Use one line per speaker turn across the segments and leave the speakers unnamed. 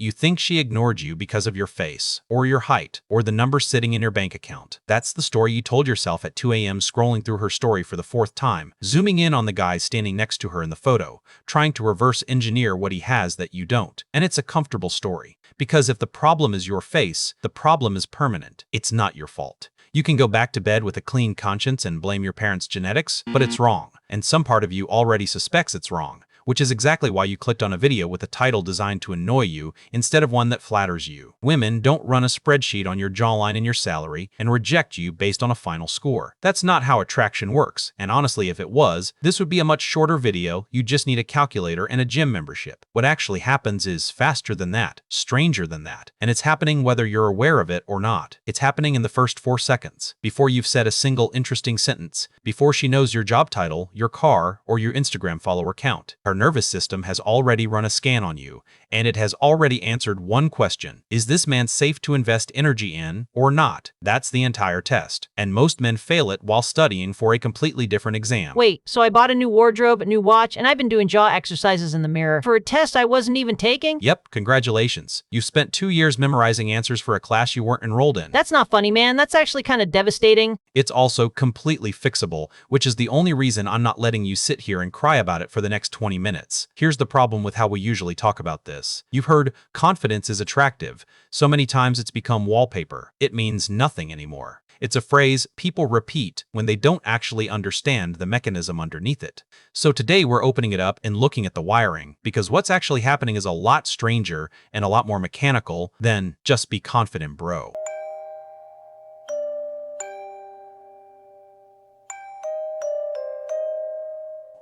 You think she ignored you because of your face, or your height, or the number sitting in your bank account. That's the story you told yourself at 2 a.m. scrolling through her story for the 4th time, zooming in on the guy standing next to her in the photo, trying to reverse engineer what he has that you don't. And it's a comfortable story, because if the problem is your face, the problem is permanent. It's not your fault. You can go back to bed with a clean conscience and blame your parents' genetics, but it's wrong, and some part of you already suspects it's wrong, which is exactly why you clicked on a video with a title designed to annoy you instead of one that flatters you. Women don't run a spreadsheet on your jawline and your salary and reject you based on a final score. That's not how attraction works, and honestly, if it was, this would be a much shorter video. You just need a calculator and a gym membership. What actually happens is faster than that, stranger than that, and it's happening whether you're aware of it or not. It's happening in the first 4 seconds, before you've said a single interesting sentence, before she knows your job title, your car, or your Instagram follower count. Her nervous system has already run a scan on you, and it has already answered one question: is this man safe to invest energy in or not? That's the entire test, and most men fail it while studying for a completely different exam.
Wait, so I bought a new wardrobe, a new watch, and I've been doing jaw exercises in the mirror for a test I wasn't even taking?
Yep, congratulations. You spent 2 years memorizing answers for a class you weren't enrolled in.
That's not funny, man. That's actually kind of devastating.
It's also completely fixable, which is the only reason I'm not letting you sit here and cry about it for the next 20 minutes. Here's the problem with how we usually talk about this. You've heard confidence is attractive. So many times it's become wallpaper. It means nothing anymore. It's a phrase people repeat when they don't actually understand the mechanism underneath it. So today we're opening it up and looking at the wiring, because what's actually happening is a lot stranger and a lot more mechanical than just be confident, bro.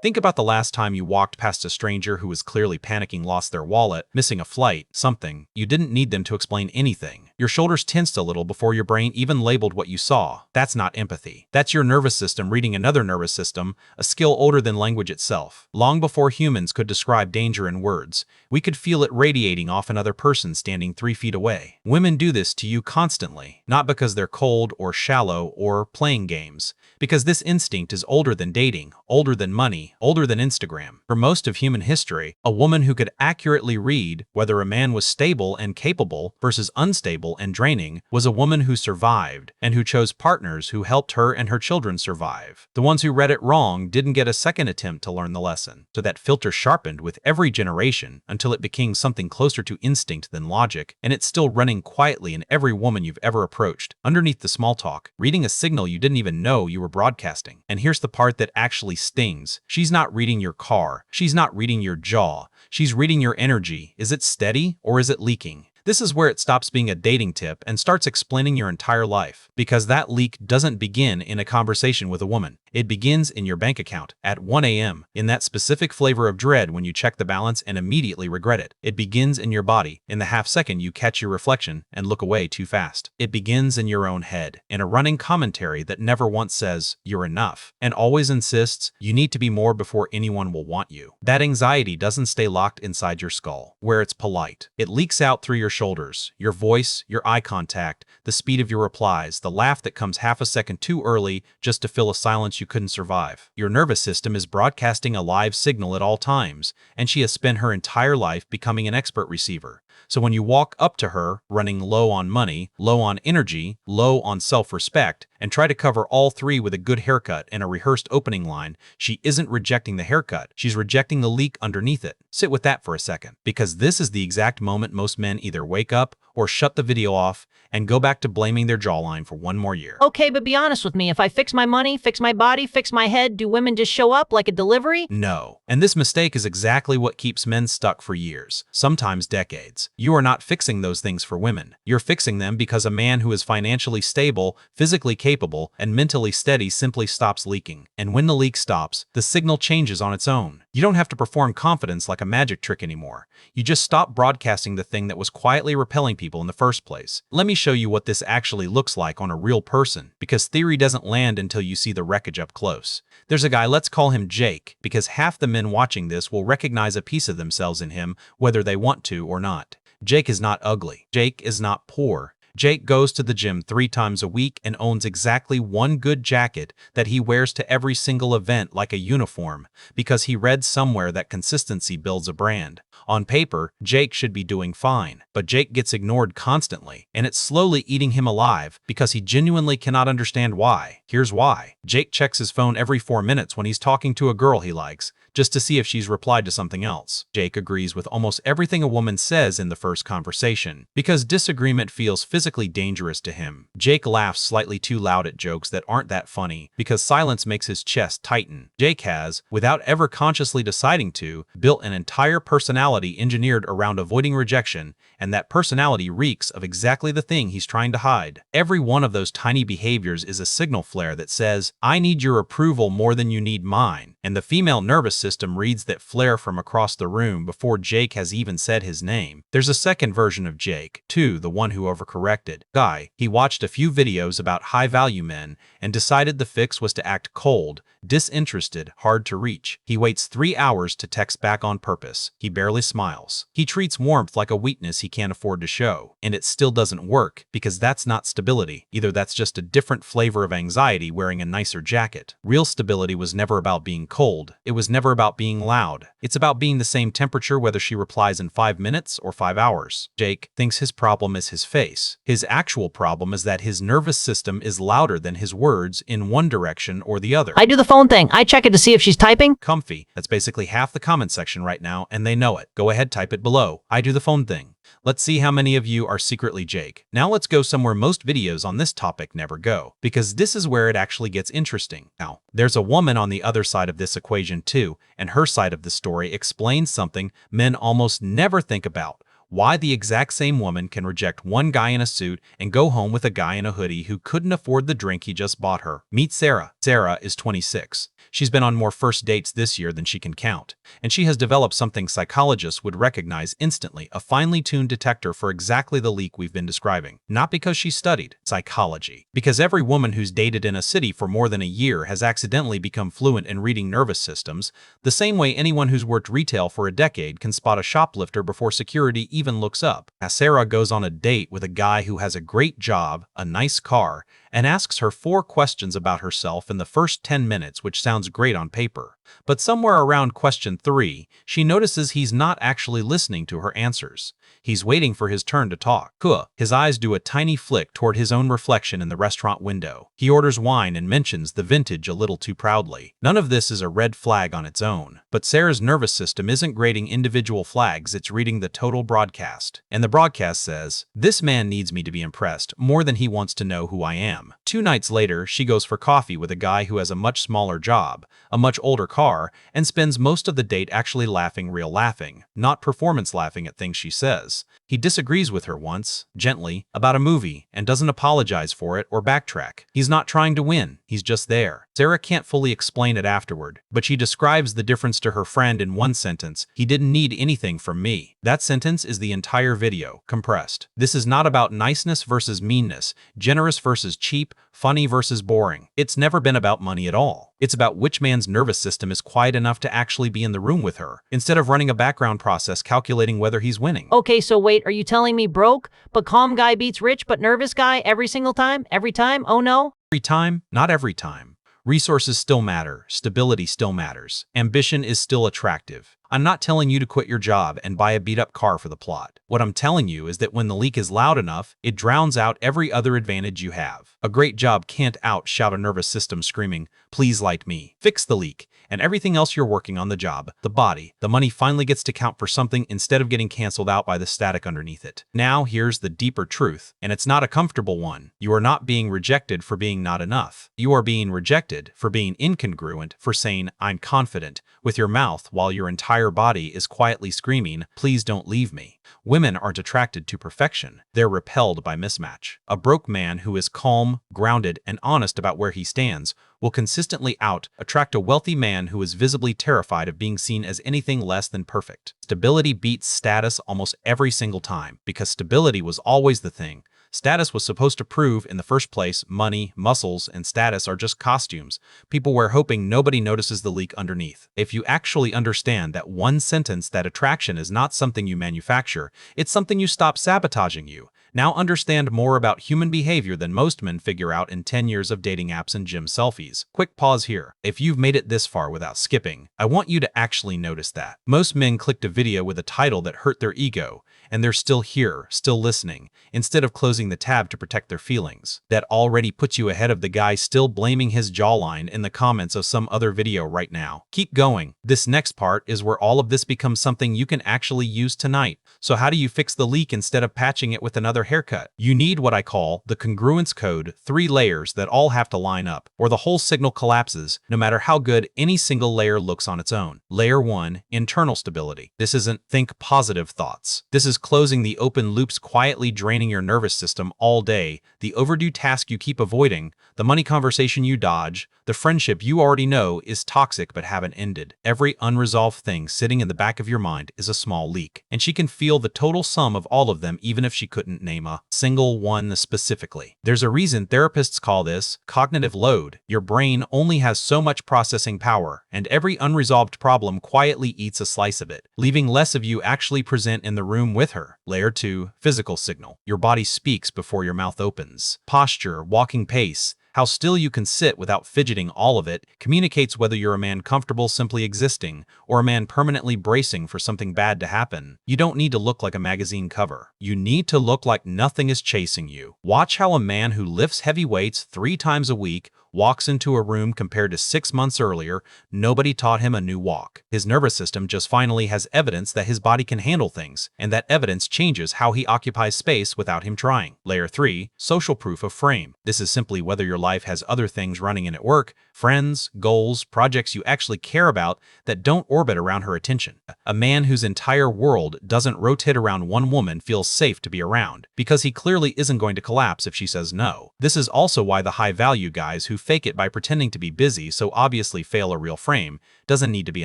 Think about the last time you walked past a stranger who was clearly panicking, lost their wallet, missing a flight, something. You didn't need them to explain anything. Your shoulders tensed a little before your brain even labeled what you saw. That's not empathy. That's your nervous system reading another nervous system, a skill older than language itself. Long before humans could describe danger in words, we could feel it radiating off another person standing 3 feet away. Women do this to you constantly, not because they're cold or shallow or playing games, because this instinct is older than dating, older than money, older than Instagram. For most of human history, a woman who could accurately read whether a man was stable and capable versus unstable and draining was a woman who survived and who chose partners who helped her and her children survive. The ones who read it wrong didn't get a second attempt to learn the lesson. So that filter sharpened with every generation until it became something closer to instinct than logic, and it's still running quietly in every woman you've ever approached. Underneath the small talk, reading a signal you didn't even know you were broadcasting. And here's the part that actually stings. She's not reading your car. She's not reading your jaw. She's reading your energy. Is it steady or is it leaking? This is where it stops being a dating tip and starts explaining your entire life, because that leak doesn't begin in a conversation with a woman. It begins in your bank account at 1 a.m. in that specific flavor of dread when you check the balance and immediately regret it. It begins in your body in the half second you catch your reflection and look away too fast. It begins in your own head in a running commentary that never once says you're enough and always insists you need to be more before anyone will want you. That anxiety doesn't stay locked inside your skull where it's polite. It leaks out through your shoulders, your voice, your eye contact, the speed of your replies, the laugh that comes half a second too early just to fill a silence you couldn't survive. Your nervous system is broadcasting a live signal at all times, and she has spent her entire life becoming an expert receiver. So when you walk up to her, running low on money, low on energy, low on self-respect, and try to cover all three with a good haircut and a rehearsed opening line, she isn't rejecting the haircut, she's rejecting the leak underneath it. Sit with that for a second, because this is the exact moment most men either wake up or shut the video off and go back to blaming their jawline for one more year.
Okay, but be honest with me. If I fix my money, fix my body, fix my head, do women just show up like a delivery?
No. And this mistake is exactly what keeps men stuck for years, sometimes decades. You are not fixing those things for women. You're fixing them because a man who is financially stable, physically capable, and mentally steady simply stops leaking. And when the leak stops, the signal changes on its own. You don't have to perform confidence like a magic trick anymore. You just stop broadcasting the thing that was quietly repelling people in the first place. Let me show you what this actually looks like on a real person, because theory doesn't land until you see the wreckage up close. There's a guy, let's call him Jake, because half the men watching this will recognize a piece of themselves in him, whether they want to or not. Jake is not ugly. Jake is not poor. Jake goes to the gym 3 times a week and owns exactly one good jacket that he wears to every single event like a uniform, because he read somewhere that consistency builds a brand. On paper, Jake should be doing fine, but Jake gets ignored constantly, and it's slowly eating him alive because he genuinely cannot understand why. Here's why. Jake checks his phone every 4 minutes when he's talking to a girl he likes, just to see if she's replied to something else. Jake agrees with almost everything a woman says in the first conversation, because disagreement feels physically dangerous to him. Jake laughs slightly too loud at jokes that aren't that funny, because silence makes his chest tighten. Jake has, without ever consciously deciding to, built an entire personality engineered around avoiding rejection, and that personality reeks of exactly the thing he's trying to hide. Every one of those tiny behaviors is a signal flare that says, "I need your approval more than you need mine," and the female nervous system reads that flare from across the room before Jake has even said his name. There's a second version of Jake, too, the one who overcorrected. Guy, he watched a few videos about high-value men and decided the fix was to act cold, disinterested, hard to reach. He waits 3 hours to text back on purpose. He barely smiles. He treats warmth like a weakness he can't afford to show. And it still doesn't work, because that's not stability. Either that's just a different flavor of anxiety wearing a nicer jacket. Real stability was never about being cold. It was never about being loud. It's about being the same temperature whether she replies in 5 minutes or 5 hours. Jake thinks his problem is his face. His actual problem is that his nervous system is louder than his words in one direction or the other.
I do the phone thing. I check it to see if she's typing.
Comfy. That's basically half the comment section right now, and they know it. Go ahead, type it below. I do the phone thing. Let's see how many of you are secretly Jake. Now let's go somewhere most videos on this topic never go, because this is where it actually gets interesting. Now, there's a woman on the other side of this equation too, and her side of the story explains something men almost never think about. Why the exact same woman can reject one guy in a suit and go home with a guy in a hoodie who couldn't afford the drink he just bought her. Meet Sarah. Sarah is 26. She's been on more first dates this year than she can count, and she has developed something psychologists would recognize instantly, a finely tuned detector for exactly the leak we've been describing. Not because she studied psychology, because every woman who's dated in a city for more than a year has accidentally become fluent in reading nervous systems, the same way anyone who's worked retail for a decade can spot a shoplifter before security even looks up. As Sarah goes on a date with a guy who has a great job, a nice car, and asks her 4 questions about herself in the first 10 minutes, which sounds great on paper. But somewhere around question 3, she notices he's not actually listening to her answers. He's waiting for his turn to talk. His eyes do a tiny flick toward his own reflection in the restaurant window. He orders wine and mentions the vintage a little too proudly. None of this is a red flag on its own. But Sarah's nervous system isn't grading individual flags, it's reading the total broadcast. And the broadcast says, "This man needs me to be impressed more than he wants to know who I am." 2 nights later, she goes for coffee with a guy who has a much smaller job, a much older car, and spends most of the date actually laughing, real laughing, not performance laughing at things she says. He disagrees with her once, gently, about a movie and doesn't apologize for it or backtrack. He's not trying to win, he's just there. Sarah can't fully explain it afterward, but she describes the difference to her friend in one sentence: "He didn't need anything from me." That sentence is the entire video, compressed. This is not about niceness versus meanness, generous versus cheap, funny versus boring. It's never been about money at all. It's about which man's nervous system is quiet enough to actually be in the room with her, instead of running a background process calculating whether he's winning.
Okay, so wait, are you telling me broke but calm guy beats rich but nervous guy every single time? Every time? Oh no?
Every time? Not every time. Resources still matter, stability still matters, ambition is still attractive. I'm not telling you to quit your job and buy a beat-up car for the plot. What I'm telling you is that when the leak is loud enough, it drowns out every other advantage you have. A great job can't outshout a nervous system screaming, "Please light me." Fix the leak, and everything else you're working on, the job, the body, the money, finally gets to count for something instead of getting canceled out by the static underneath it. Now here's the deeper truth, and it's not a comfortable one. You are not being rejected for being not enough. You are being rejected for being incongruent, for saying, "I'm confident," with your mouth while your entire body is quietly screaming, "Please don't leave me." Women aren't attracted to perfection. They're repelled by mismatch. A broke man who is calm, grounded, and honest about where he stands will consistently attract a wealthy man who is visibly terrified of being seen as anything less than perfect. Stability beats status almost every single time, because stability was always the thing status was supposed to prove in the first place. Money, muscles, and status are just costumes people wear hoping nobody notices the leak underneath. If you actually understand that one sentence, that attraction is not something you manufacture, it's something you stop sabotaging you. Now understand more about human behavior than most men figure out in 10 years of dating apps and gym selfies. Quick pause here. If you've made it this far without skipping, I want you to actually notice that. Most men clicked a video with a title that hurt their ego, and they're still here, still listening, instead of closing the tab to protect their feelings. That already puts you ahead of the guy still blaming his jawline in the comments of some other video right now. Keep going. This next part is where all of this becomes something you can actually use tonight. So how do you fix the leak instead of patching it with another haircut? You need what I call the congruence code, 3 layers that all have to line up, or the whole signal collapses, no matter how good any single layer looks on its own. Layer 1, internal stability. This isn't think positive thoughts. This is closing the open loops quietly draining your nervous system all day, the overdue task you keep avoiding, the money conversation you dodge, the friendship you already know is toxic but haven't ended. Every unresolved thing sitting in the back of your mind is a small leak, and she can feel the total sum of all of them even if she couldn't name a single one specifically. There's a reason therapists call this cognitive load. Your brain only has so much processing power, and every unresolved problem quietly eats a slice of it, leaving less of you actually present in the room with her. Layer 2, physical signal. Your body speaks before your mouth opens. Posture, walking pace, how still you can sit without fidgeting, all of it communicates whether you're a man comfortable simply existing or a man permanently bracing for something bad to happen. You don't need to look like a magazine cover. You need to look like nothing is chasing you. Watch how a man who lifts heavy weights 3 times a week walks into a room compared to 6 months earlier. Nobody taught him a new walk. His nervous system just finally has evidence that his body can handle things, and that evidence changes how he occupies space without him trying. Layer 3, social proof of frame. This is simply whether your life has other things running in at work, friends, goals, projects you actually care about that don't orbit around her attention. A man whose entire world doesn't rotate around one woman feels safe to be around, because he clearly isn't going to collapse if she says no. This is also why the high-value guys who fake it by pretending to be busy so obviously fail a real frame doesn't need to be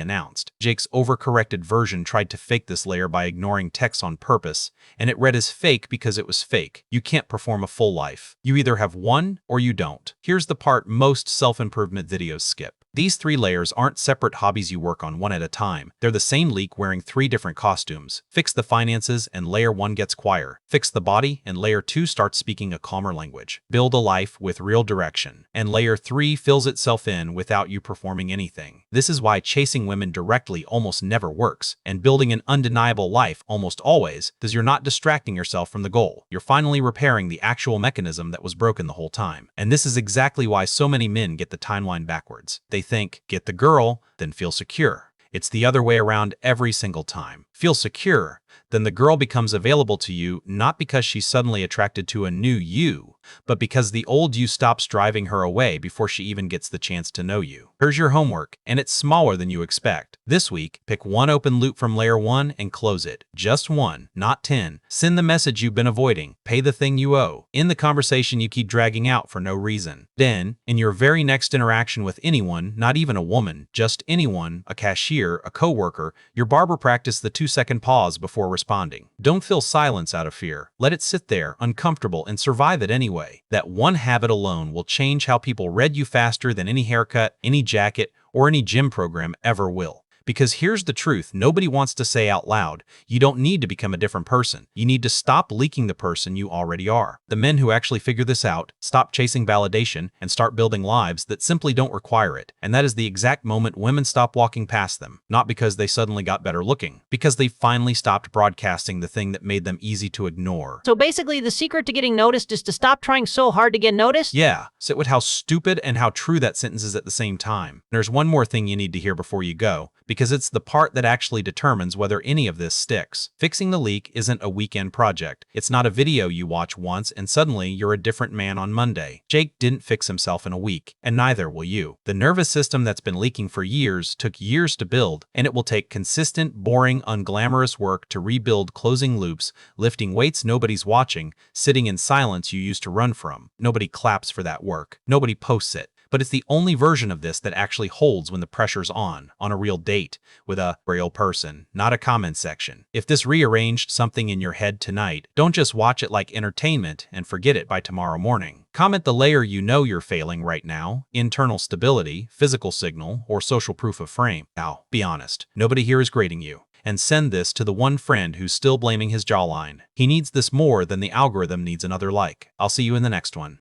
announced. Jake's overcorrected version tried to fake this layer by ignoring text on purpose, and it read as fake because it was fake. You can't perform a full life. You either have one or you don't. Here's the part most self-improvement videos skip. These 3 layers aren't separate hobbies you work on one at a time. They're the same leak wearing 3 different costumes. Fix the finances and layer 1 gets quieter. Fix the body and layer 2 starts speaking a calmer language. Build a life with real direction, and layer 3 fills itself in without you performing anything. This is why chasing women directly almost never works, and building an undeniable life almost always does. You're not distracting yourself from the goal. You're finally repairing the actual mechanism that was broken the whole time. And this is exactly why so many men get the timeline backwards. They think, get the girl, then feel secure. It's the other way around every single time. Feel secure, then the girl becomes available to you not because she's suddenly attracted to a new you, but because the old you stops driving her away before she even gets the chance to know you. Here's your homework, and it's smaller than you expect. This week, pick one open loop from layer 1 and close it. Just one, not 10. Send the message you've been avoiding. Pay the thing you owe. End the conversation you keep dragging out for no reason. Then, in your very next interaction with anyone, not even a woman, just anyone, a cashier, a coworker, your barber, practice the 2-second pause before responding. Don't fill silence out of fear. Let it sit there, uncomfortable, and survive it anyway. That one habit alone will change how people read you faster than any haircut, any jacket, or any gym program ever will. Because here's the truth nobody wants to say out loud. You don't need to become a different person. You need to stop leaking the person you already are. The men who actually figure this out stop chasing validation and start building lives that simply don't require it. And that is the exact moment women stop walking past them. Not because they suddenly got better looking. Because they finally stopped broadcasting the thing that made them easy to ignore.
So basically the secret to getting noticed is to stop trying so hard to get noticed?
Yeah. Sit with how stupid and how true that sentence is at the same time. There's one more thing you need to hear before you go, because it's the part that actually determines whether any of this sticks. Fixing the leak isn't a weekend project. It's not a video you watch once and suddenly you're a different man on Monday. Jake didn't fix himself in a week, and neither will you. The nervous system that's been leaking for years took years to build, and it will take consistent, boring, unglamorous work to rebuild, closing loops, lifting weights nobody's watching, sitting in silence you used to run from. Nobody claps for that work. Nobody posts it. But it's the only version of this that actually holds when the pressure's on a real date, with a real person, not a comment section. If this rearranged something in your head tonight, don't just watch it like entertainment and forget it by tomorrow morning. Comment the layer you know you're failing right now: internal stability, physical signal, or social proof of frame. Now, be honest, nobody here is grading you. and send this to the one friend who's still blaming his jawline. He needs this more than the algorithm needs another like. I'll see you in the next one.